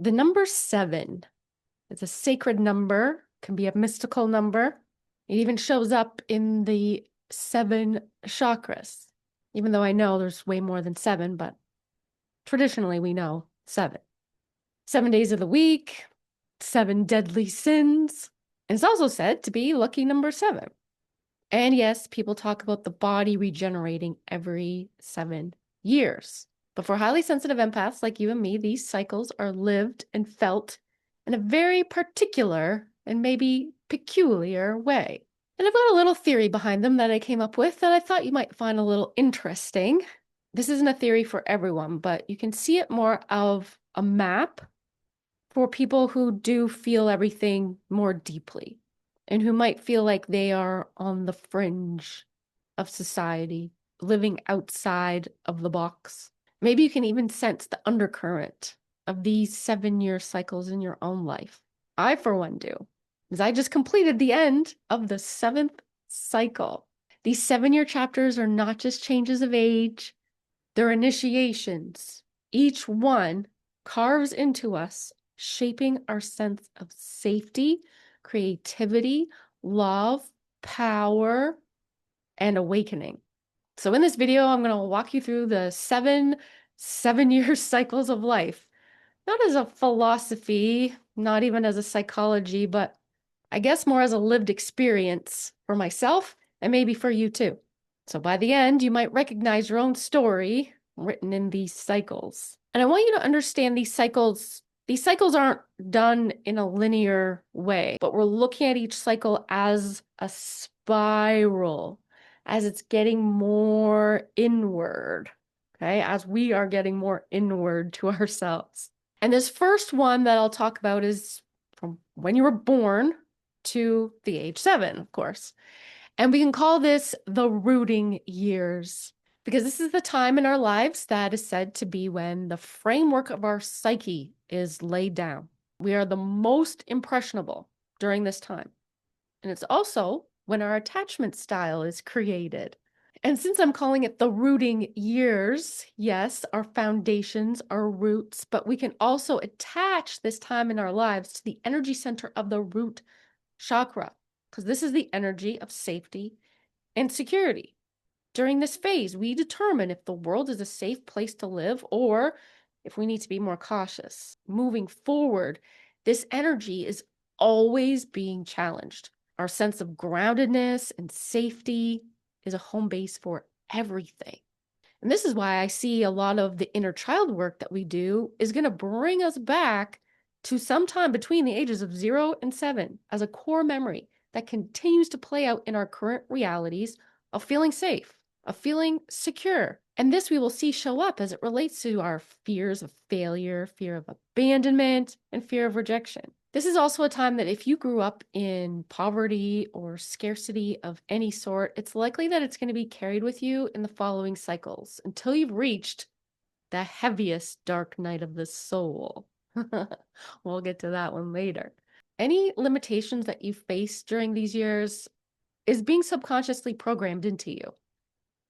The number 7 is a sacred number, can be a mystical number. It even shows up in the 7 chakras, even though I know there's way more than 7, but traditionally we know 7. 7 days of the week, 7 deadly sins. And it's also said to be lucky number 7. And yes, people talk about the body regenerating every 7 years. But for highly sensitive empaths like you and me, these cycles are lived and felt in a very particular and maybe peculiar way. And I've got a little theory behind them that I came up with that I thought you might find a little interesting. This isn't a theory for everyone, but you can see it more of a map for people who do feel everything more deeply and who might feel like they are on the fringe of society, living outside of the box. Maybe you can even sense the undercurrent of these 7-year cycles in your own life. I, for one, do, because I just completed the end of the 7th cycle. These 7-year chapters are not just changes of age, they're initiations. Each one carves into us, shaping our sense of safety, creativity, love, power, and awakening. So in this video, I'm going to walk you through the 7-year cycles of life, not as a philosophy, not even as a psychology, but I guess more as a lived experience for myself and maybe for you too. So by the end, you might recognize your own story written in these cycles. And I want you to understand these cycles aren't done in a linear way, but we're looking at each cycle as a spiral, as it's getting more inward, okay? As we are getting more inward to ourselves. And this first one that I'll talk about is from when you were born to the age 7, of course. And we can call this the rooting years, because this is the time in our lives that is said to be when the framework of our psyche is laid down. We are the most impressionable during this time. And it's also when our attachment style is created. And since I'm calling it the rooting years, yes, our foundations, our roots, but we can also attach this time in our lives to the energy center of the root chakra, because this is the energy of safety and security. During this phase, we determine if the world is a safe place to live or if we need to be more cautious. Moving forward, this energy is always being challenged. Our sense of groundedness and safety is a home base for everything. And this is why I see a lot of the inner child work that we do is going to bring us back to sometime between the ages of 0 and 7 as a core memory that continues to play out in our current realities of feeling safe, of feeling secure. And this we will see show up as it relates to our fears of failure, fear of abandonment, and fear of rejection. This is also a time that if you grew up in poverty or scarcity of any sort, it's likely that it's going to be carried with you in the following cycles until you've reached the heaviest dark night of the soul. We'll get to that one later. Any limitations that you face during these years is being subconsciously programmed into you,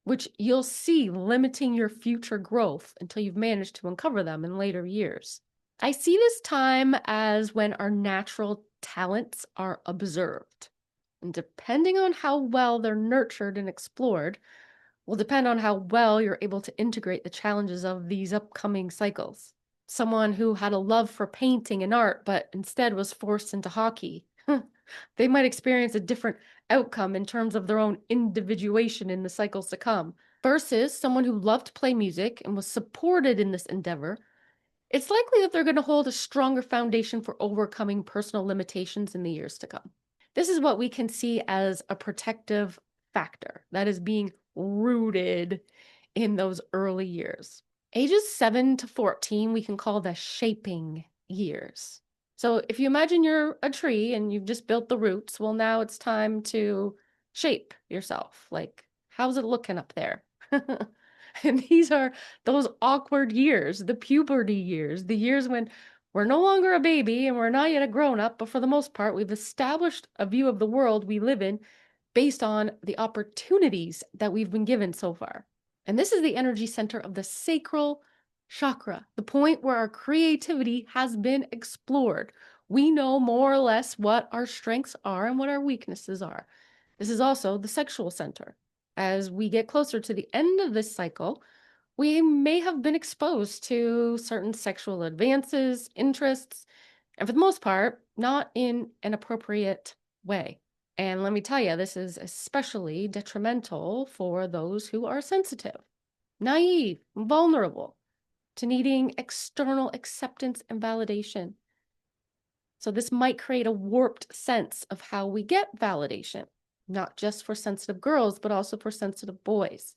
which you'll see limiting your future growth until you've managed to uncover them in later years. I see this time as when our natural talents are observed. And depending on how well they're nurtured and explored, will depend on how well you're able to integrate the challenges of these upcoming cycles. Someone who had a love for painting and art, but instead was forced into hockey, they might experience a different outcome in terms of their own individuation in the cycles to come, versus someone who loved to play music and was supported in this endeavor. It's likely that they're going to hold a stronger foundation for overcoming personal limitations in the years to come. This is what we can see as a protective factor that is being rooted in those early years. Ages 7 to 14, we can call the shaping years. So if you imagine you're a tree and you've just built the roots, well, now it's time to shape yourself. Like, how's it looking up there? And these are those awkward years, the puberty years, the years when we're no longer a baby and we're not yet a grown-up, but for the most part, we've established a view of the world we live in based on the opportunities that we've been given so far. And this is the energy center of the sacral chakra, the point where our creativity has been explored. We know more or less what our strengths are and what our weaknesses are. This is also the sexual center. As we get closer to the end of this cycle, we may have been exposed to certain sexual advances, interests, and for the most part, not in an appropriate way. And let me tell you, this is especially detrimental for those who are sensitive, naive, vulnerable to needing external acceptance and validation. So this might create a warped sense of how we get validation, not just for sensitive girls, but also for sensitive boys.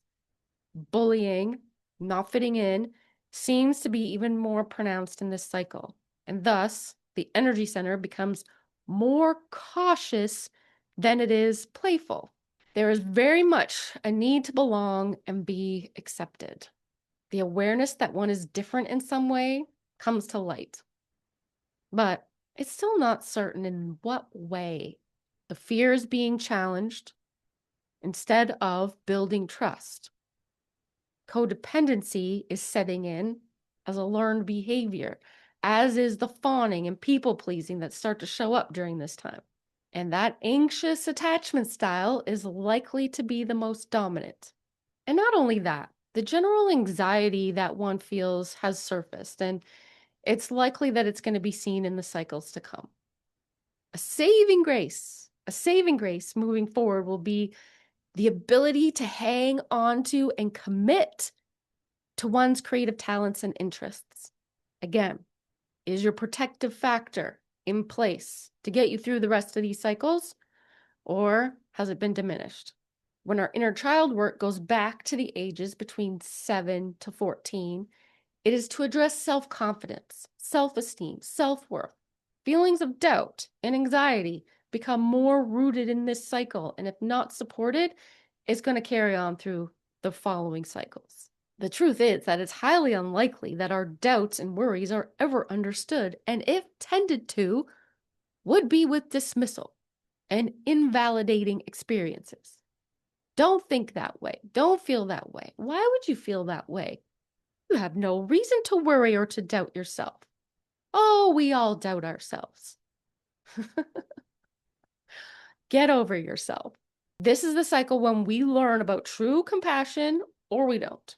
Bullying, not fitting in, seems to be even more pronounced in this cycle. And thus, the energy center becomes more cautious than it is playful. There is very much a need to belong and be accepted. The awareness that one is different in some way comes to light. But it's still not certain in what way. The fear is being challenged instead of building trust. Codependency is setting in as a learned behavior, as is the fawning and people pleasing that start to show up during this time. And that anxious attachment style is likely to be the most dominant. And not only that, the general anxiety that one feels has surfaced, and it's likely that it's going to be seen in the cycles to come. A saving grace moving forward will be the ability to hang on to and commit to one's creative talents and interests. Again, is your protective factor in place to get you through the rest of these cycles, or has it been diminished? When our inner child work goes back to the ages between 7 to 14, it is to address self-confidence, self-esteem, self-worth. Feelings of doubt and anxiety become more rooted in this cycle, and if not supported, it's going to carry on through the following cycles. The truth is that it's highly unlikely that our doubts and worries are ever understood, and if tended to, would be with dismissal and invalidating experiences. Don't think that way. Don't feel that way. Why would you feel that way? You have no reason to worry or to doubt yourself. Oh, we all doubt ourselves. Get over yourself. This is the cycle when we learn about true compassion or we don't.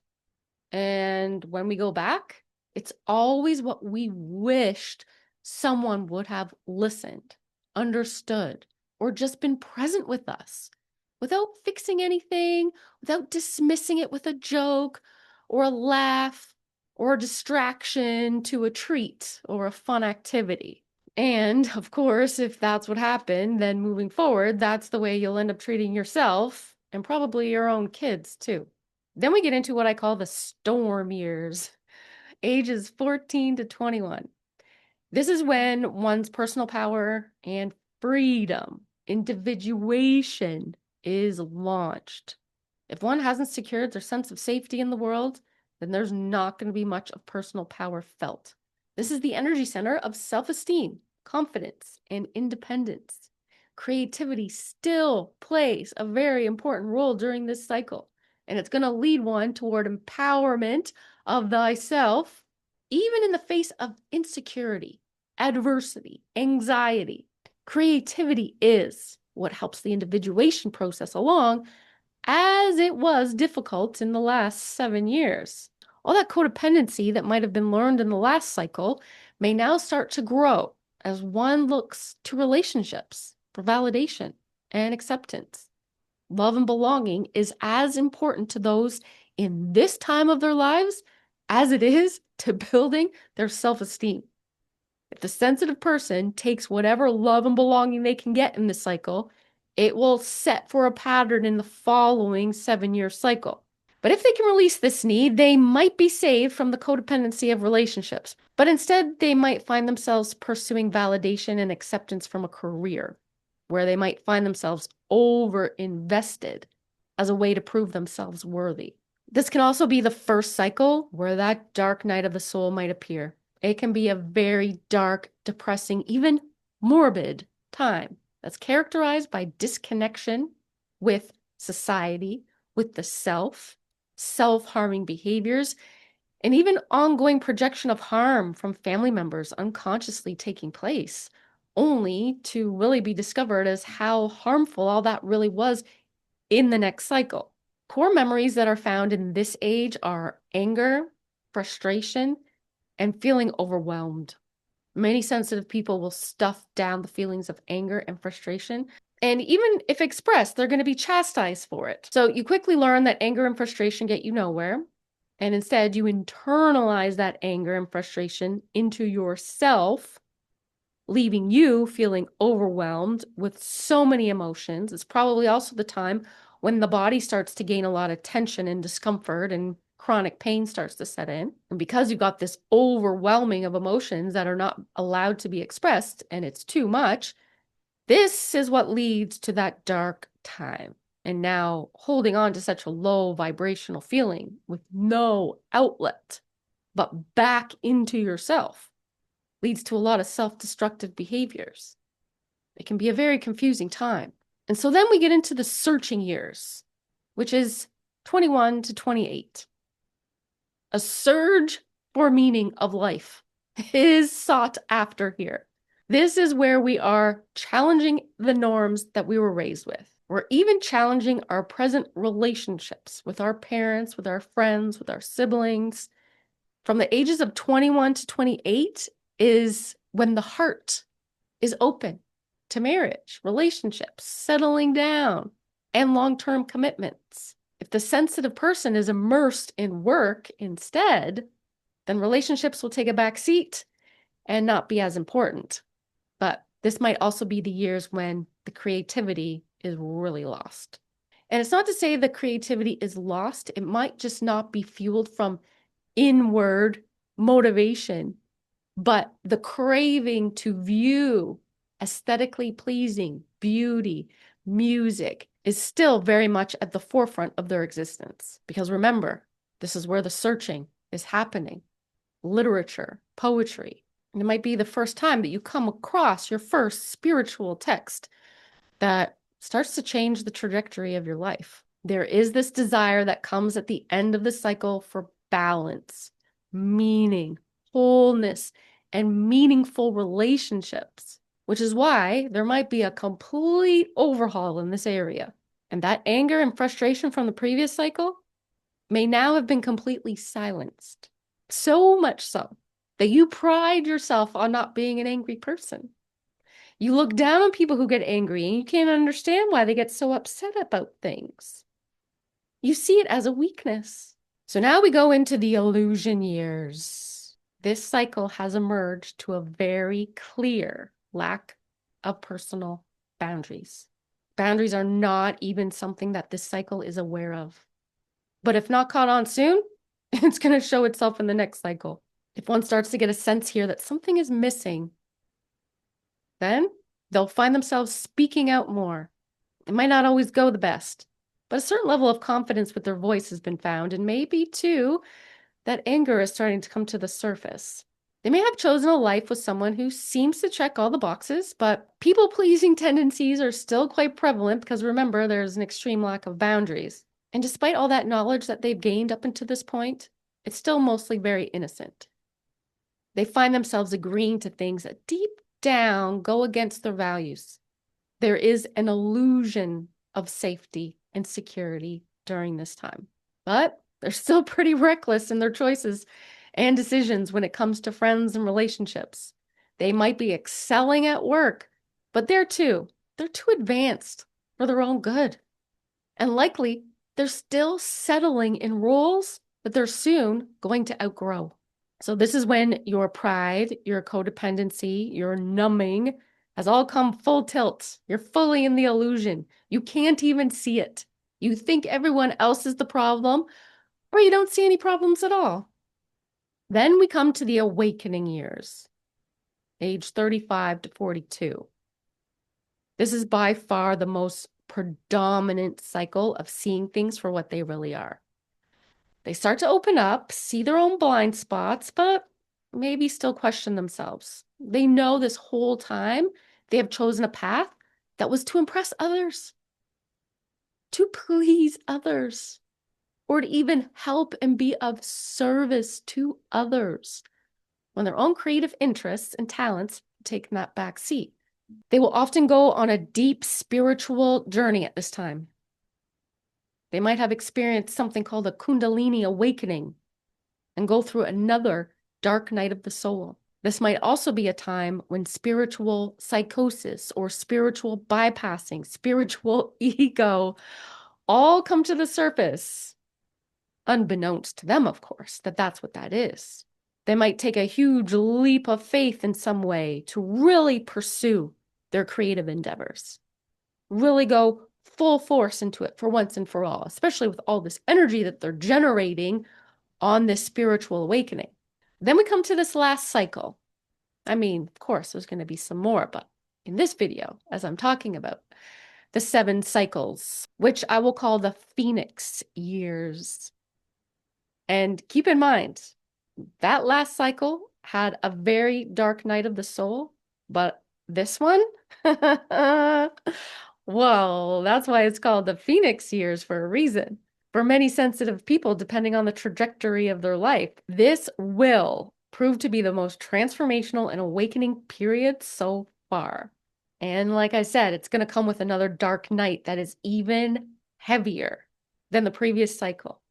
And when we go back, it's always what we wished someone would have listened, understood, or just been present with us without fixing anything, without dismissing it with a joke or a laugh or a distraction to a treat or a fun activity. And of course, if that's what happened, then moving forward, that's the way you'll end up treating yourself and probably your own kids too. Then we get into what I call the storm years, ages 14 to 21. This is when one's personal power and freedom, individuation is launched. If one hasn't secured their sense of safety in the world, then there's not going to be much of personal power felt. This is the energy center of self-esteem, confidence, and independence. Creativity still plays a very important role during this cycle, and it's going to lead one toward empowerment of thyself, even in the face of insecurity, adversity, anxiety. Creativity is what helps the individuation process along, as it was difficult in the last 7 years. All that codependency that might have been learned in the last cycle may now start to grow as one looks to relationships for validation and acceptance. Love and belonging is as important to those in this time of their lives as it is to building their self-esteem. If the sensitive person takes whatever love and belonging they can get in this cycle, it will set for a pattern in the following 7-year cycle. But if they can release this need, they might be saved from the codependency of relationships. But instead, they might find themselves pursuing validation and acceptance from a career, where they might find themselves over-invested as a way to prove themselves worthy. This can also be the first cycle where that dark night of the soul might appear. It can be a very dark, depressing, even morbid time that's characterized by disconnection with society, with the self, self-harming behaviors, and even ongoing projection of harm from family members unconsciously taking place, only to really be discovered as how harmful all that really was in the next cycle. Core memories that are found in this age are anger, frustration, and feeling overwhelmed. Many sensitive people will stuff down the feelings of anger and frustration. And even if expressed, they're going to be chastised for it. So you quickly learn that anger and frustration get you nowhere. And instead, you internalize that anger and frustration into yourself, leaving you feeling overwhelmed with so many emotions. It's probably also the time when the body starts to gain a lot of tension and discomfort and chronic pain starts to set in. And because you've got this overwhelming of emotions that are not allowed to be expressed and it's too much, this is what leads to that dark time. And now holding on to such a low vibrational feeling with no outlet, but back into yourself, leads to a lot of self-destructive behaviors. It can be a very confusing time. And so then we get into the searching years, which is 21 to 28. A surge for meaning of life is sought after here. This is where we are challenging the norms that we were raised with. We're even challenging our present relationships with our parents, with our friends, with our siblings. From the ages of 21 to 28 is when the heart is open to marriage, relationships, settling down, and long-term commitments. If the sensitive person is immersed in work instead, then relationships will take a back seat and not be as important. But this might also be the years when the creativity is really lost. And it's not to say the creativity is lost. It might just not be fueled from inward motivation, but the craving to view aesthetically pleasing beauty, music is still very much at the forefront of their existence. Because remember, this is where the searching is happening. Literature, poetry. And it might be the first time that you come across your first spiritual text that starts to change the trajectory of your life. There is this desire that comes at the end of the cycle for balance, meaning, wholeness, and meaningful relationships, which is why there might be a complete overhaul in this area. And that anger and frustration from the previous cycle may now have been completely silenced. So much so that you pride yourself on not being an angry person. You look down on people who get angry and you can't understand why they get so upset about things. You see it as a weakness. So now we go into the illusion years. This cycle has emerged to a very clear lack of personal boundaries. Boundaries are not even something that this cycle is aware of. But if not caught on soon, it's going to show itself in the next cycle. If one starts to get a sense here that something is missing, then they'll find themselves speaking out more. It might not always go the best, but a certain level of confidence with their voice has been found, and maybe, too, that anger is starting to come to the surface. They may have chosen a life with someone who seems to check all the boxes, but people-pleasing tendencies are still quite prevalent because, remember, there's an extreme lack of boundaries. And despite all that knowledge that they've gained up until this point, it's still mostly very innocent. They find themselves agreeing to things that deep down go against their values. There is an illusion of safety and security during this time, but they're still pretty reckless in their choices and decisions when it comes to friends and relationships. They might be excelling at work, but they're too advanced for their own good. And likely, they're still settling in roles that they're soon going to outgrow. So this is when your pride, your codependency, your numbing has all come full tilt. You're fully in the illusion. You can't even see it. You think everyone else is the problem, or you don't see any problems at all. Then we come to the awakening years, age 35 to 42. This is by far the most predominant cycle of seeing things for what they really are. They start to open up, see their own blind spots, but maybe still question themselves. They know this whole time they have chosen a path that was to impress others, to please others, or to even help and be of service to others when their own creative interests and talents take that back seat. They will often go on a deep spiritual journey at this time. They might have experienced something called a Kundalini awakening and go through another dark night of the soul. This might also be a time when spiritual psychosis or spiritual bypassing, spiritual ego all come to the surface, unbeknownst to them, of course, that that's what that is. They might take a huge leap of faith in some way to really pursue their creative endeavors, really go full force into it for once and for all, especially with all this energy that they're generating on this spiritual awakening. Then we come to this last cycle. I mean, of course, there's going to be some more, but in this video, as I'm talking about, the 7 cycles, which I will call the Pheonix Years. And keep in mind, that last cycle had a very dark night of the soul, but this one, well, that's why it's called the Pheonix Years for a reason. For many sensitive people, depending on the trajectory of their life, this will prove to be the most transformational and awakening period so far. And like I said, it's going to come with another dark night that is even heavier than the previous cycle,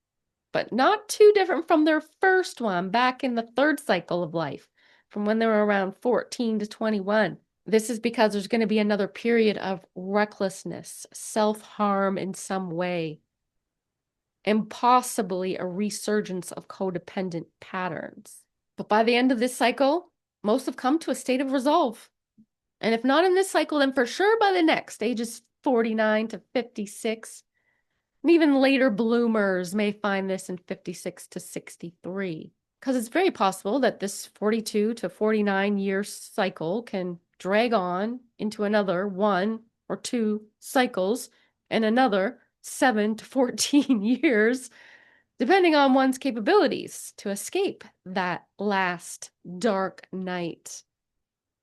but not too different from their first one back in the 3rd cycle of life, from when they were around 14 to 21. This is because there's going to be another period of recklessness, self-harm in some way, and possibly a resurgence of codependent patterns. But by the end of this cycle, most have come to a state of resolve. And if not in this cycle, then for sure by the next, ages 49 to 56. And even later bloomers may find this in 56 to 63. Because it's very possible that this 42 to 49 year cycle can drag on into another 1 or 2 cycles and another 7 to 14 years, depending on one's capabilities to escape that last dark night.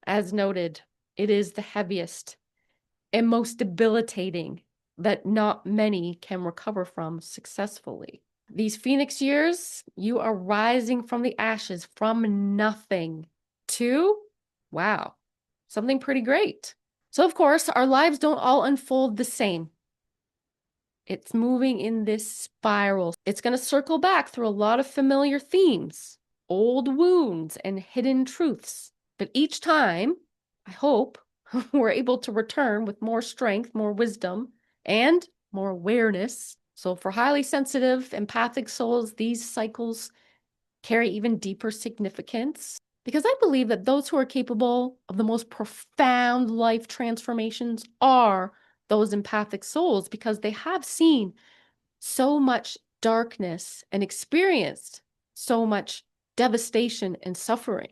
As noted, it is the heaviest and most debilitating that not many can recover from successfully. These Pheonix years, you are rising from the ashes, from nothing to, wow, something pretty great. So of course, our lives don't all unfold the same. It's moving in this spiral. It's going to circle back through a lot of familiar themes, old wounds, and hidden truths. But each time, I hope, we're able to return with more strength, more wisdom, and more awareness. So for highly sensitive, empathic souls, these cycles carry even deeper significance, because I believe that those who are capable of the most profound life transformations are those empathic souls, because they have seen so much darkness and experienced so much devastation and suffering,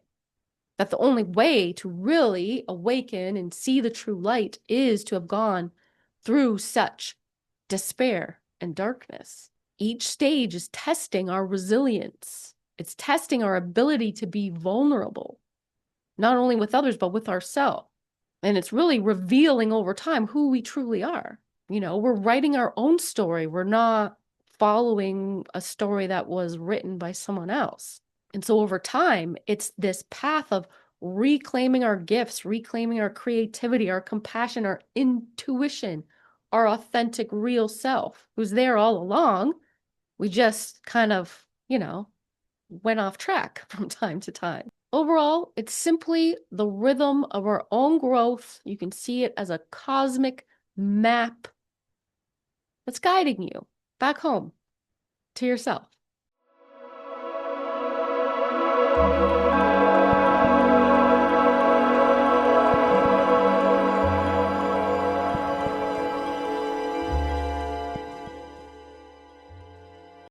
that the only way to really awaken and see the true light is to have gone through such despair and darkness. Each stage is testing our resilience. It's testing our ability to be vulnerable, not only with others, but with ourselves. And it's really revealing over time who we truly are. You know, we're writing our own story. We're not following a story that was written by someone else. And so over time, it's this path of reclaiming our gifts, reclaiming our creativity, our compassion, our intuition, our authentic real self, who's there all along. We just kind of, you know, went off track from time to time. Overall, it's simply the rhythm of our own growth. You can see it as a cosmic map that's guiding you back home to yourself.